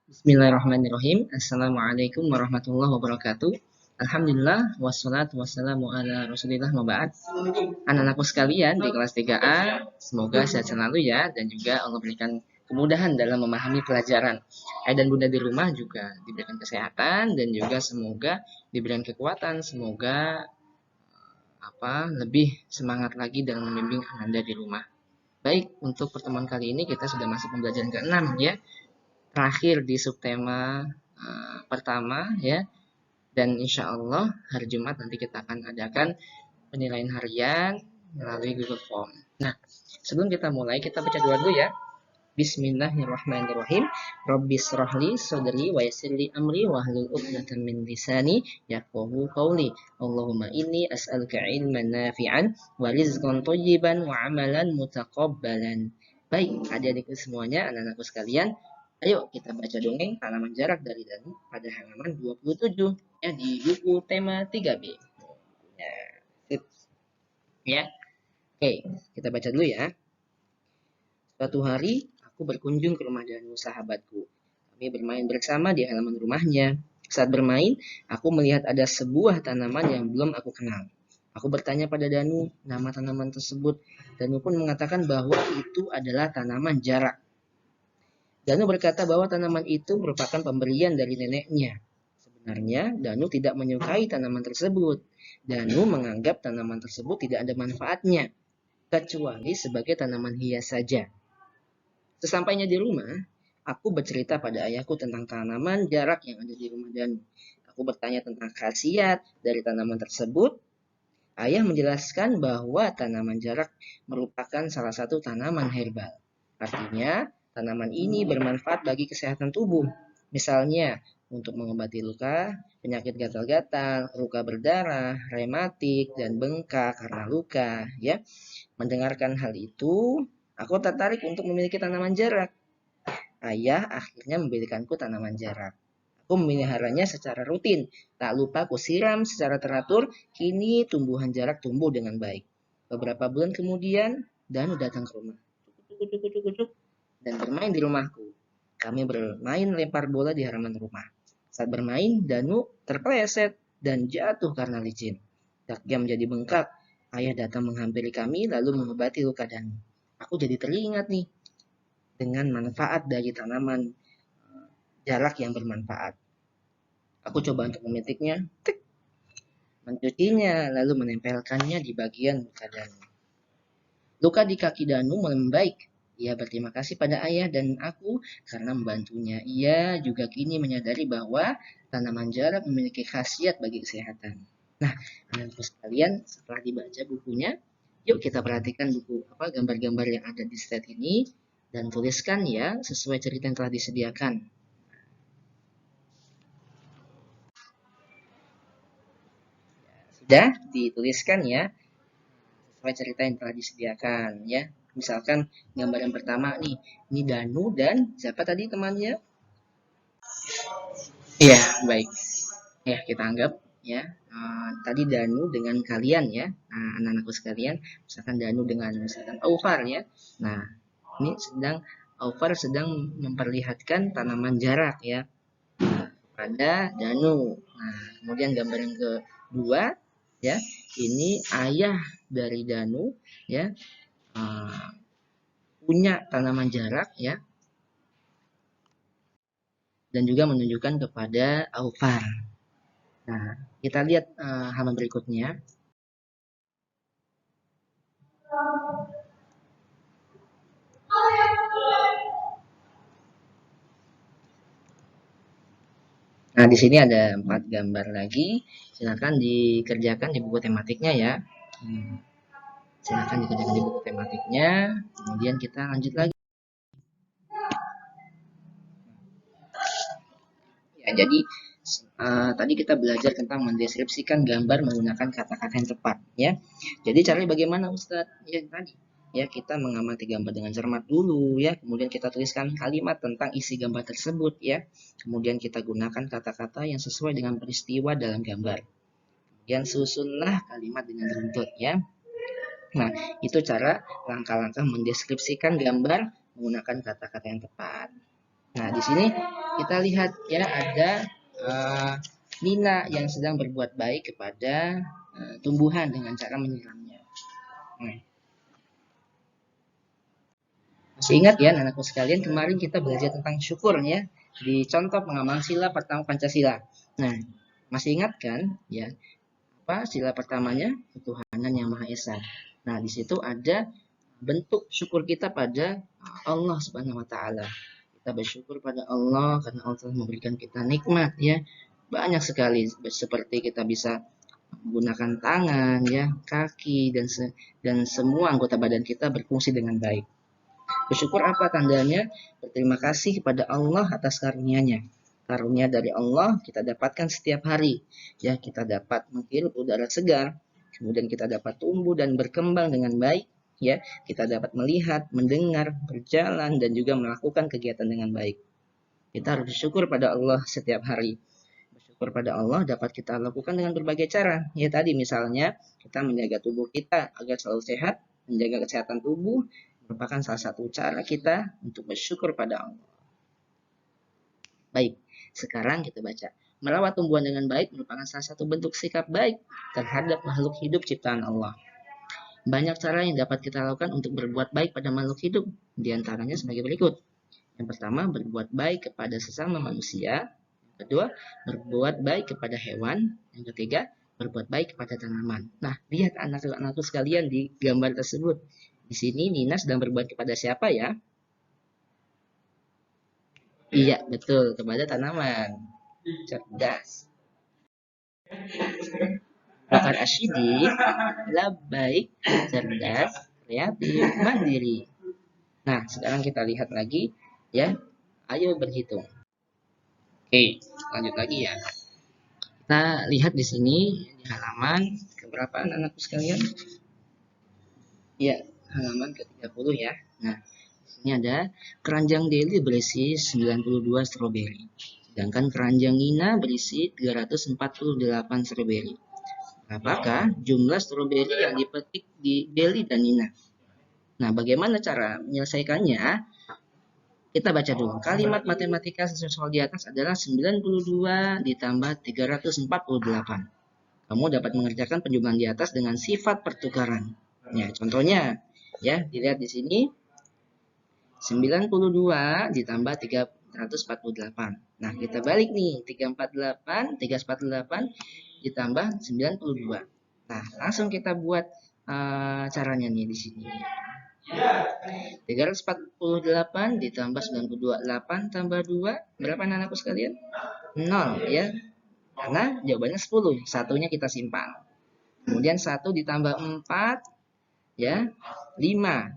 Bismillahirrahmanirrahim. Assalamualaikum warahmatullahi wabarakatuh. Alhamdulillah wassalatu wassalamu ala Rasulillah wa ba'd. Anak-anakku sekalian di kelas 3A, semoga sehat selalu ya dan juga Allah berikan kemudahan dalam memahami pelajaran. Ayah dan Bunda di rumah juga diberikan kesehatan dan juga semoga diberikan kekuatan, semoga lebih semangat lagi dalam membimbing Anda di rumah. Baik, untuk pertemuan kali ini kita sudah masuk pembelajaran ke-6 ya. Terakhir di subtema pertama ya, dan insya Allah hari Jumat nanti kita akan adakan penilaian harian melalui Google Form. Nah, sebelum kita mulai kita baca doa dulu ya. Bismillahirrahmanirrahim. Rabbis rohli sodri wa yassirli amri wahlul 'uqdatam min lisani yafqahu qawli. Allahumma inni as'aluka ilman nafi'an wa rizqan thayyiban wa amalan mutaqabbalan. Baik, adik-adikku semuanya, anak-anakku sekalian, ayo kita baca dongeng Tanaman Jarak dari Danu pada halaman 27 ya di buku tema 3B. Ya, ya. Oke, kita baca dulu ya. Suatu hari aku berkunjung ke rumah Danu sahabatku. Kami bermain bersama di halaman rumahnya. Saat bermain, aku melihat ada sebuah tanaman yang belum aku kenal. Aku bertanya pada Danu nama tanaman tersebut. Danu pun mengatakan bahwa itu adalah tanaman jarak. Danu berkata bahwa tanaman itu merupakan pemberian dari neneknya. Sebenarnya, Danu tidak menyukai tanaman tersebut. Danu menganggap tanaman tersebut tidak ada manfaatnya, kecuali sebagai tanaman hias saja. Sesampainya di rumah, aku bercerita pada ayahku tentang tanaman jarak yang ada di rumah Danu. Aku bertanya tentang khasiat dari tanaman tersebut. Ayah menjelaskan bahwa tanaman jarak merupakan salah satu tanaman herbal. Artinya, tanaman ini bermanfaat bagi kesehatan tubuh. Misalnya, untuk mengobati luka, penyakit gatal-gatal, luka berdarah, rematik, dan bengkak karena luka. Ya, mendengarkan hal itu, aku tertarik untuk memiliki tanaman jarak. Ayah akhirnya memberikanku tanaman jarak. Aku memeliharanya secara rutin. Tak lupa aku siram secara teratur. Kini tumbuhan jarak tumbuh dengan baik. Beberapa bulan kemudian, Danu datang ke rumah. Dan bermain di rumahku. Kami bermain lempar bola di halaman rumah. Saat bermain, Danu terpeleset dan jatuh karena licin. Kakinya menjadi bengkak. Ayah datang menghampiri kami lalu mengobati luka Danu. Aku jadi teringat nih dengan manfaat dari tanaman jarak yang bermanfaat. Aku coba untuk memetiknya, mencucinya, lalu menempelkannya di bagian luka Danu. Luka di kaki Danu membaik. Ia berterima kasih pada ayah dan aku karena membantunya. Ia juga kini menyadari bahwa tanaman jarak memiliki khasiat bagi kesehatan. Nah, teman-teman sekalian, setelah dibaca bukunya, yuk kita perhatikan gambar-gambar yang ada di slide ini dan tuliskan ya sesuai cerita yang telah disediakan. Sudah dituliskan ya sesuai cerita yang telah disediakan ya. Misalkan gambar yang pertama nih, ini Danu dan siapa tadi temannya? Iya, baik. Ya, kita anggap ya. Tadi Danu dengan kalian ya, anak-anakku sekalian. Misalkan Danu dengan misalkan Aufar ya. Nah, ini Aufar sedang memperlihatkan tanaman jarak ya pada Danu. Nah, kemudian gambar yang kedua ya, ini ayah dari Danu ya, punya tanaman jarak ya, dan juga menunjukkan kepada Aufar. Nah, kita lihat halaman berikutnya. Nah, di sini ada 4 gambar lagi. Silakan dikerjakan di buku tematiknya ya. Silakan dikerjakan di buku tematiknya. Kemudian kita lanjut lagi. Ya, jadi tadi kita belajar tentang mendeskripsikan gambar menggunakan kata-kata yang tepat ya. Jadi caranya bagaimana Ustadz? Ya tadi ya, kita mengamati gambar dengan cermat dulu ya, kemudian kita tuliskan kalimat tentang isi gambar tersebut ya. Kemudian kita gunakan kata-kata yang sesuai dengan peristiwa dalam gambar. Kemudian susunlah kalimat dengan runtut ya. Nah, itu cara langkah-langkah mendeskripsikan gambar menggunakan kata-kata yang tepat. Nah, di sini kita lihat ya ada Nina yang sedang berbuat baik kepada tumbuhan dengan cara menyiramnya. Masih ingat ya anakku sekalian, kemarin kita belajar tentang syukur ya di contoh pengamal sila pertama Pancasila. Nah, masih ingat kan ya apa sila pertamanya? Ketuhanan yang Maha Esa. Nah, di situ ada bentuk syukur kita pada Allah Subhanahu wa taala. Kita bersyukur pada Allah karena Allah telah memberikan kita nikmat ya. Banyak sekali seperti kita bisa menggunakan tangan ya, kaki dan semua anggota badan kita berfungsi dengan baik. Bersyukur apa tandanya? Berterima kasih kepada Allah atas karunia-Nya. Karunia dari Allah kita dapatkan setiap hari. Ya, kita dapat menghirup udara segar, kemudian kita dapat tumbuh dan berkembang dengan baik, ya. Kita dapat melihat, mendengar, berjalan dan juga melakukan kegiatan dengan baik. Kita harus bersyukur pada Allah setiap hari. Bersyukur pada Allah dapat kita lakukan dengan berbagai cara. Ya, tadi misalnya kita menjaga tubuh kita agar selalu sehat, menjaga kesehatan tubuh merupakan salah satu cara kita untuk bersyukur pada Allah. Baik, sekarang kita baca. Merawat tumbuhan dengan baik merupakan salah satu bentuk sikap baik terhadap makhluk hidup ciptaan Allah. Banyak cara yang dapat kita lakukan untuk berbuat baik pada makhluk hidup. Di antaranya sebagai berikut. Yang pertama, berbuat baik kepada sesama manusia. Yang kedua, berbuat baik kepada hewan. Yang ketiga, berbuat baik kepada tanaman. Nah, lihat anak-anakku sekalian di gambar tersebut. Di sini Nina sedang berbuat kepada siapa ya? Iya, betul, kepada tanaman. Cerdas. Bakar asyidi, baik, cerdas, kreatif, mandiri. Nah, sekarang kita lihat lagi ya. Ayo berhitung. Oke, lanjut lagi ya. Kita lihat di sini di halaman keberapa anak-anakku sekalian? Ya, halaman ke-30 ya. Nah, ini ada keranjang Deli berisi 92 stroberi. Sedangkan keranjang Nina berisi 348 stroberi. Apakah jumlah stroberi yang dipetik di Deli dan Nina? Nah, bagaimana cara menyelesaikannya? Kita baca dulu. Kalimat matematika sesuai soal di atas adalah 92 ditambah 348. Kamu dapat mengerjakan penjumlahan di atas dengan sifat pertukaran. Ya, contohnya ya, dilihat di sini 92 ditambah 348. Nah, kita balik nih, 348 ditambah 92. Nah, langsung kita buat caranya nih di sini. 348 ditambah 92, 8 tambah 2, berapa anak-anakku sekalian? 0 ya. Karena jawabannya 10, satunya kita simpan. Kemudian 1 ditambah 4 ya, 5.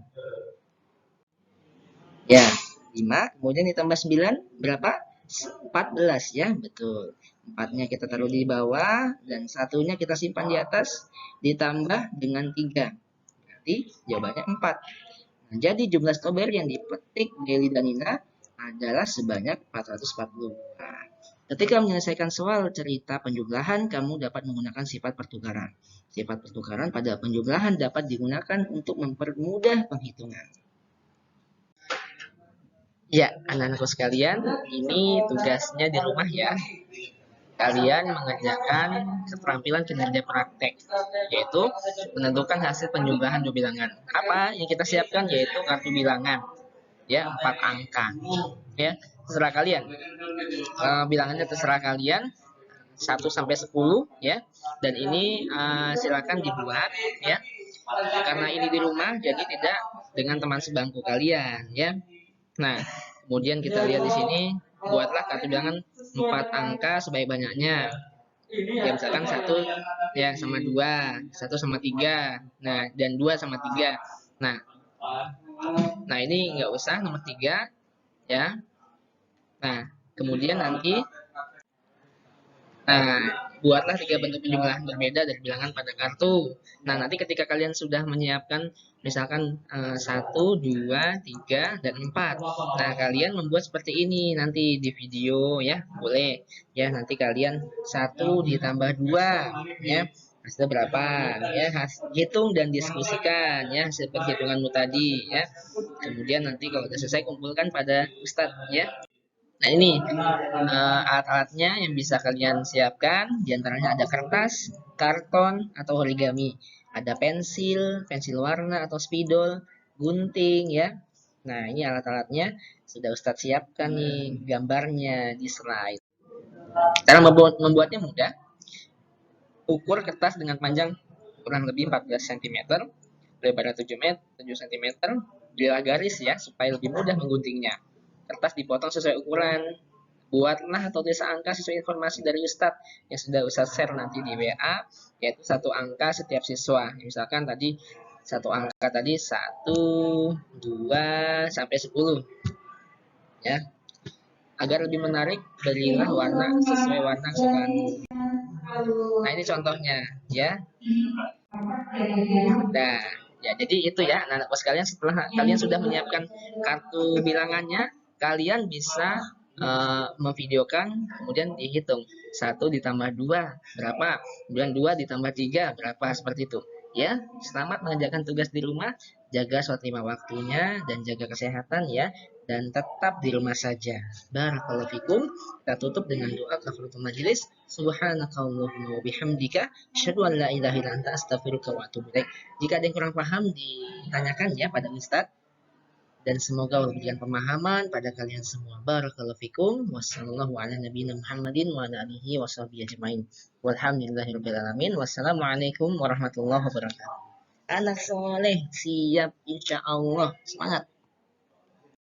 Ya, 5, kemudian ditambah 9 berapa? 14 ya, betul. 4-nya kita taruh di bawah dan satunya kita simpan di atas ditambah dengan 3. Berarti jawabannya 4. Nah, jadi jumlah stroberi yang dipetik Deli dan Nina adalah sebanyak 440. Nah, ketika menyelesaikan soal cerita penjumlahan, kamu dapat menggunakan sifat pertukaran. Sifat pertukaran pada penjumlahan dapat digunakan untuk mempermudah penghitungan. Ya, anak-anakku sekalian, ini tugasnya di rumah ya. Kalian mengerjakan keterampilan kinerja praktek, yaitu menentukan hasil penjumlahan dua bilangan. Apa yang kita siapkan yaitu kartu bilangan, ya 4 angka, ya terserah kalian. Bilangannya terserah kalian 1 sampai 10 ya. Dan ini silakan dibuat ya. Karena ini di rumah jadi tidak dengan teman sebangku kalian ya. Nah, kemudian kita lihat di sini, buatlah kartu bilangan 4 angka sebanyak-banyaknya. Ya, misalkan 1 ya sama 2, 1 sama 3. Nah, dan 2 sama 3. Nah ini nggak usah nomor 3 ya. Nah, kemudian nanti buatlah 3 bentuk penjumlahan berbeda dari bilangan pada kartu. Nah, nanti ketika kalian sudah menyiapkan misalkan 1, 2, 3, dan 4. Nah, kalian membuat seperti ini nanti di video ya, boleh. Ya, nanti kalian 1 ditambah 2 ya. Hasilnya berapa? Ya, hitung dan diskusikan ya hasil perhitunganmu tadi ya. Kemudian nanti kalau sudah selesai kumpulkan pada Ustadz ya. Nah ini alat-alatnya yang bisa kalian siapkan. Di antaranya ada kertas, karton, atau origami. Ada pensil, pensil warna atau spidol, gunting ya. Nah ini alat-alatnya sudah Ustadz siapkan nih gambarnya di slide. Cara membuatnya mudah. Ukur kertas dengan panjang kurang lebih 14 cm, lebarnya 7 cm, bilah garis ya supaya lebih mudah mengguntingnya. Kertas dipotong sesuai ukuran. Buatlah atau tulis angka sesuai informasi dari Ustadz yang sudah Ustadz share nanti di WA, yaitu satu angka setiap siswa. Misalkan tadi satu angka tadi 1, 2 sampai 10 ya. Agar lebih menarik, berilah warna sesuai warna kesukaanmu. Nah ini contohnya ya. Nah, ya jadi itu ya anak-anakku sekalian, setelah kalian sudah menyiapkan kartu bilangannya, kalian bisa memvideokan, kemudian dihitung 1 ditambah 2 berapa, kemudian 2 ditambah 3 berapa, seperti itu. Ya, selamat mengerjakan tugas di rumah, jaga sholat 5 waktunya dan jaga kesehatan ya, dan tetap di rumah saja. Barakallahu fikum. Kita tutup dengan doa kafaratul majelis. Subhanakallahumma wa bihamdika asyhadu an la ilaha illa anta astaghfiruka wa atubu ilaik. Jika ada yang kurang paham ditanyakan ya pada Ustadz, dan semoga Allah berikan pemahaman pada kalian semua. Barakallahu fikum. Wassallallahu ala nabiyina Muhammadin wa ala alihi washabihi ajmain. Walhamdulillahirabbil alamin. Wassalamualaikum warahmatullahi wabarakatuh. Anak soleh siap insyaallah. Semangat.